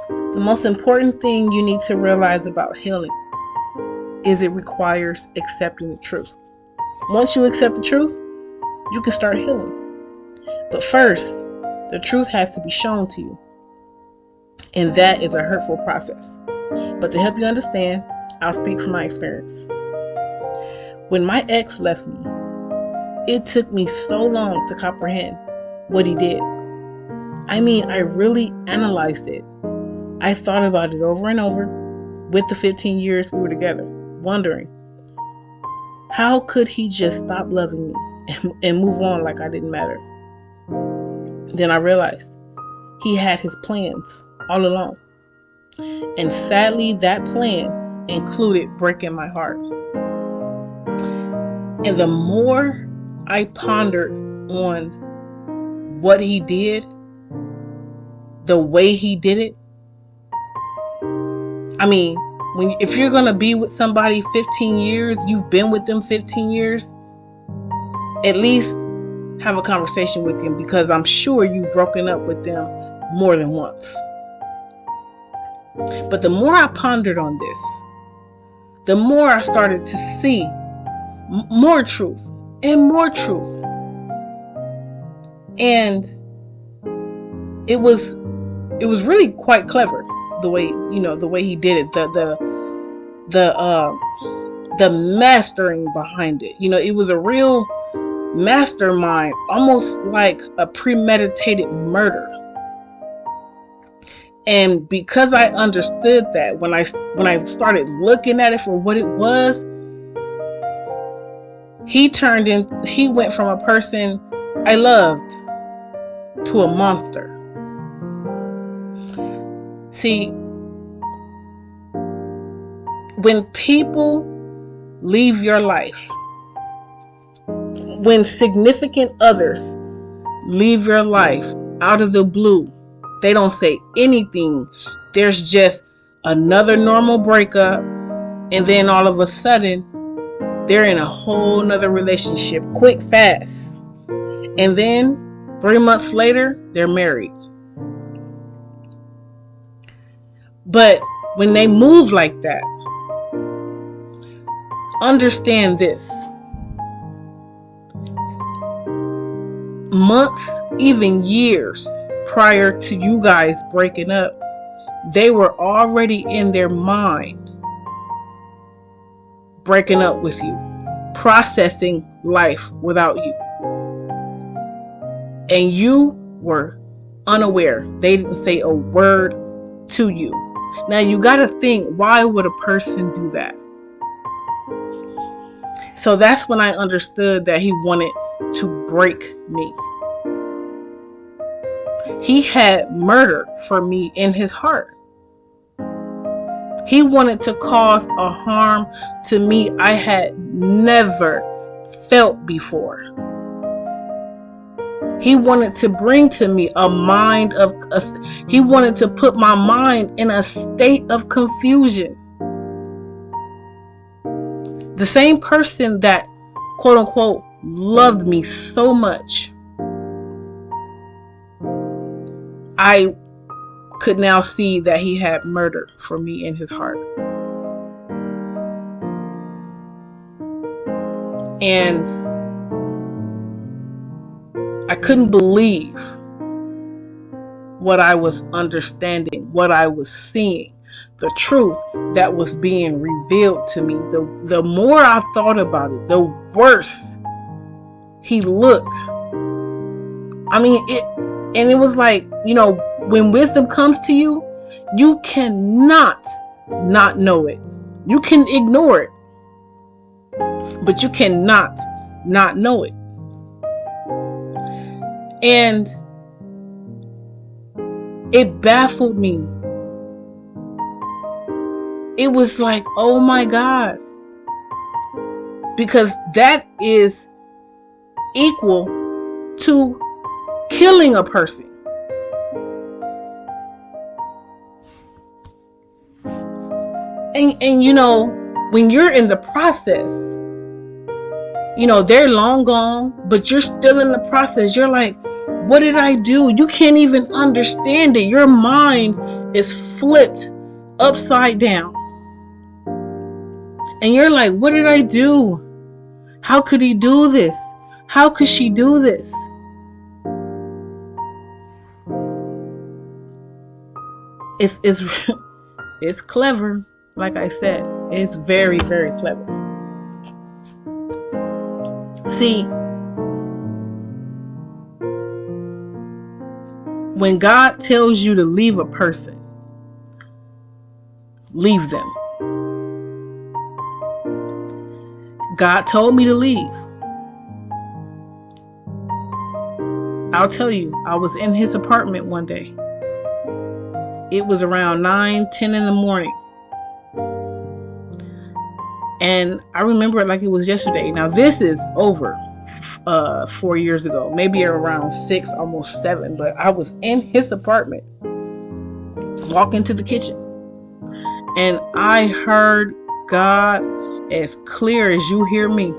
The most important thing you need to realize about healing is it requires accepting the truth. Once you accept the truth, you can start healing. But first, the truth has to be shown to you. And that is a hurtful process. But to help you understand, I'll speak from my experience. When my ex left me, it took me so long to comprehend what he did. I mean, I really analyzed it. I thought about it over and over with the 15 years we were together, wondering, how could he just stop loving me and move on like I didn't matter? Then I realized he had his plans all along. And sadly, that plan included breaking my heart. And the more I pondered on what he did, the way he did it, I mean, if you're going to be with somebody 15 years, you've been with them 15 years, at least have a conversation with them, because I'm sure you've broken up with them more than once. But the more I pondered on this, the more I started to see more truth and more truth. And it was really quite clever the way he did it, the mastering behind it. It was a real mastermind, almost like a premeditated murder. And because I understood that, when I started looking at it for what it was, he went from a person I loved to a monster. See, when people leave your life, when significant others leave your life out of the blue, they don't say anything. There's just another normal breakup, and then all of a sudden they're in a whole nother relationship, quick, fast. And then 3 months later, they're married. But when they move like that, understand this. Months, even years prior to you guys breaking up, they were already in their mind breaking up with you, processing life without you. And you were unaware. They didn't say a word to you. Now you got to think, why would a person do that? So that's when I understood that he wanted to break me. He had murder for me in his heart. He wanted to cause a harm to me I had never felt before. He wanted to bring to me he wanted to put my mind in a state of confusion. The same person that, quote unquote, loved me so much, I could now see that he had murder for me in his heart. And I couldn't believe what I was understanding, what I was seeing, the truth that was being revealed to me. The more I thought about it, the worse he looked. I mean, it was like, when wisdom comes to you, you cannot not know it. You can ignore it, but you cannot not know it. And it baffled me. It was like, oh my God. Because that is equal to killing a person. And when you're in the process, they're long gone, but you're still in the process. You're like, What did I do? You can't even understand it. Your mind is flipped upside down. And you're like, what did I do? How could he do this? How could she do this? It's clever. Like I said, it's very, very clever. See, when God tells you to leave a person, leave them. God told me to leave. I'll tell you, I was in his apartment one day. It was around 9, 10 in the morning. And I remember it like it was yesterday. Now this is over 4 years ago, maybe around 6, almost 7. But I was in his apartment, walk into the kitchen, and I heard God as clear as you hear me.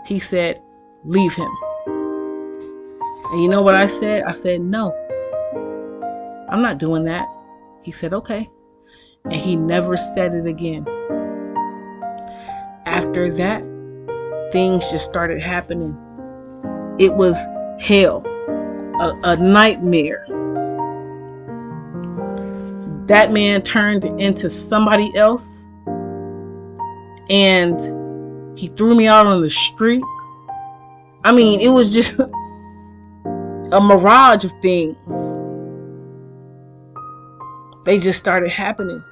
He said, leave him. And you know what I said? I said, no, I'm not doing that. He said, okay. And he never said it again. After that, things just started happening. It was hell, a nightmare. That man turned into somebody else, and he threw me out on the street. I mean, it was just a mirage of things. They just started happening.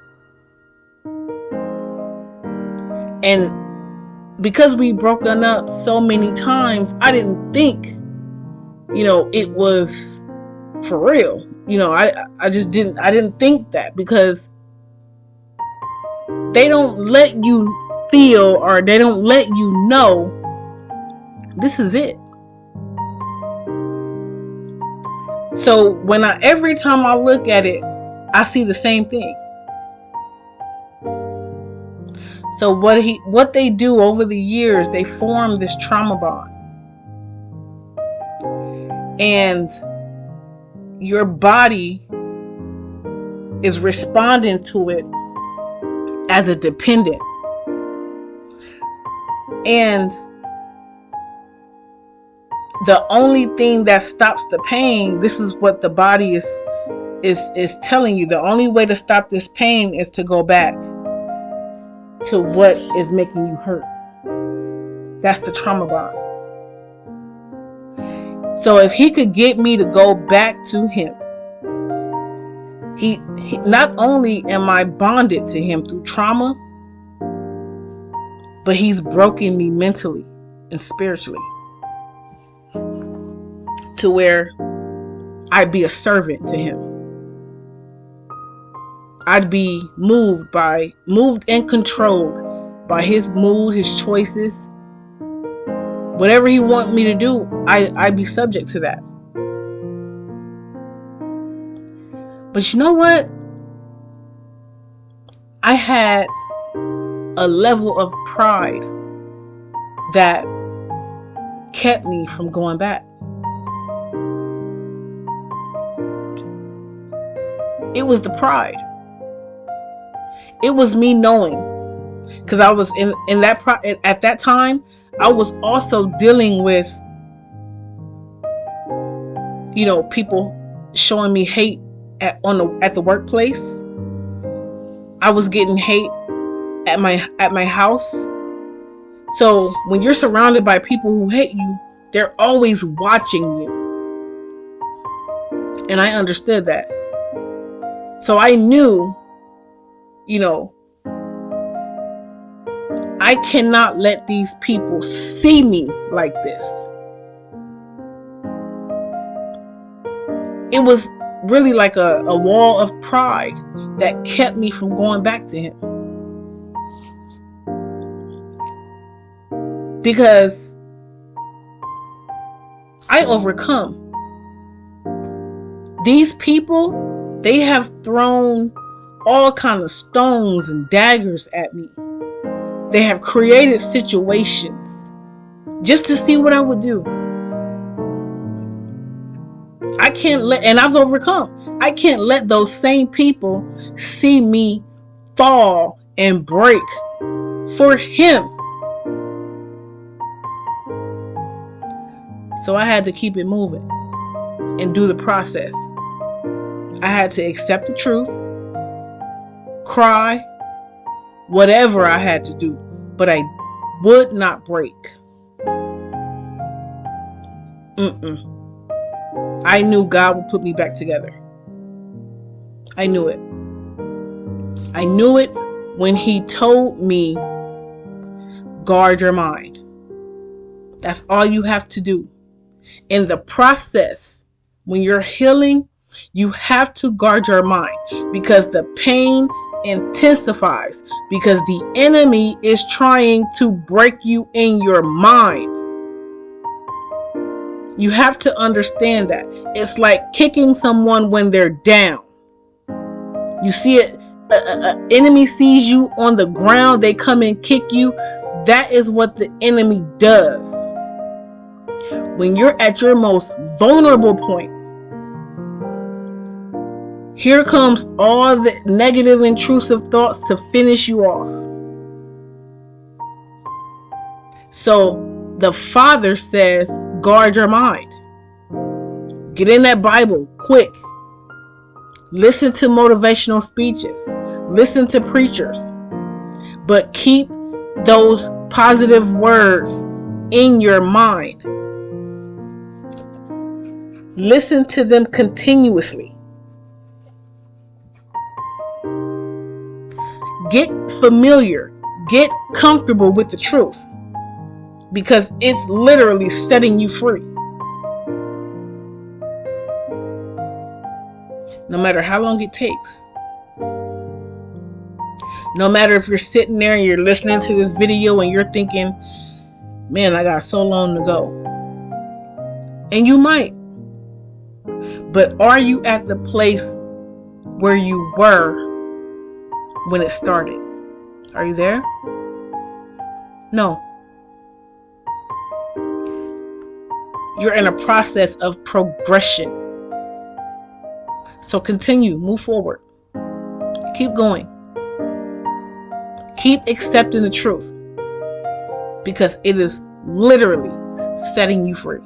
And because we broken up so many times, I didn't think, it was for real. I just didn't think that, because they don't let you feel, or they don't let you know this is it. So every time I look at it, I see the same thing. So what they do over the years, they form this trauma bond. And your body is responding to it as a dependent. And the only thing that stops the pain, this is what the body is telling you. The only way to stop this pain is to go back to what is making you hurt. That's the trauma bond. So if he could get me to go back to him, he not only am I bonded to him through trauma, but he's broken me mentally and spiritually to where I'd be a servant to him. I'd be moved and controlled by his mood, his choices. Whatever he wants me to do, I'd be subject to that. But you know what? I had a level of pride that kept me from going back. It was the pride. It was me knowing, because I was in that at that time. I was also dealing with, people showing me hate at the workplace. I was getting hate at my house. So when you're surrounded by people who hate you, they're always watching you. And I understood that. So I knew, I cannot let these people see me like this. It was really like a wall of pride that kept me from going back to him. Because I overcome. These people, they have thrown all kind of stones and daggers at me. They have created situations just to see what I would do. I can't let, and I've overcome. I can't let those same people see me fall and break for him. So I had to keep it moving and do the process. I had to accept the truth, cry, whatever I had to do, but I would not break. I knew God would put me back together. I knew it. I knew it when he told me, guard your mind. That's all you have to do. In the process, when you're healing, you have to guard your mind, because the pain intensifies, because the enemy is trying to break you in your mind. You have to understand that. It's like kicking someone when they're down. You see it, an enemy sees you on the ground, they come and kick you. That is what the enemy does. When you're at your most vulnerable point, here comes all the negative, intrusive thoughts to finish you off. So the Father says, guard your mind. Get in that Bible quick. Listen to motivational speeches. Listen to preachers. But keep those positive words in your mind. Listen to them continuously. Get familiar. Get comfortable with the truth, because it's literally setting you free. No matter how long it takes. No matter if you're sitting there and you're listening to this video and you're thinking, man, I got so long to go. And you might. But are you at the place where you were when it started? Are you there? No. You're in a process of progression. So continue, move forward. Keep going. Keep accepting the truth, because it is literally setting you free.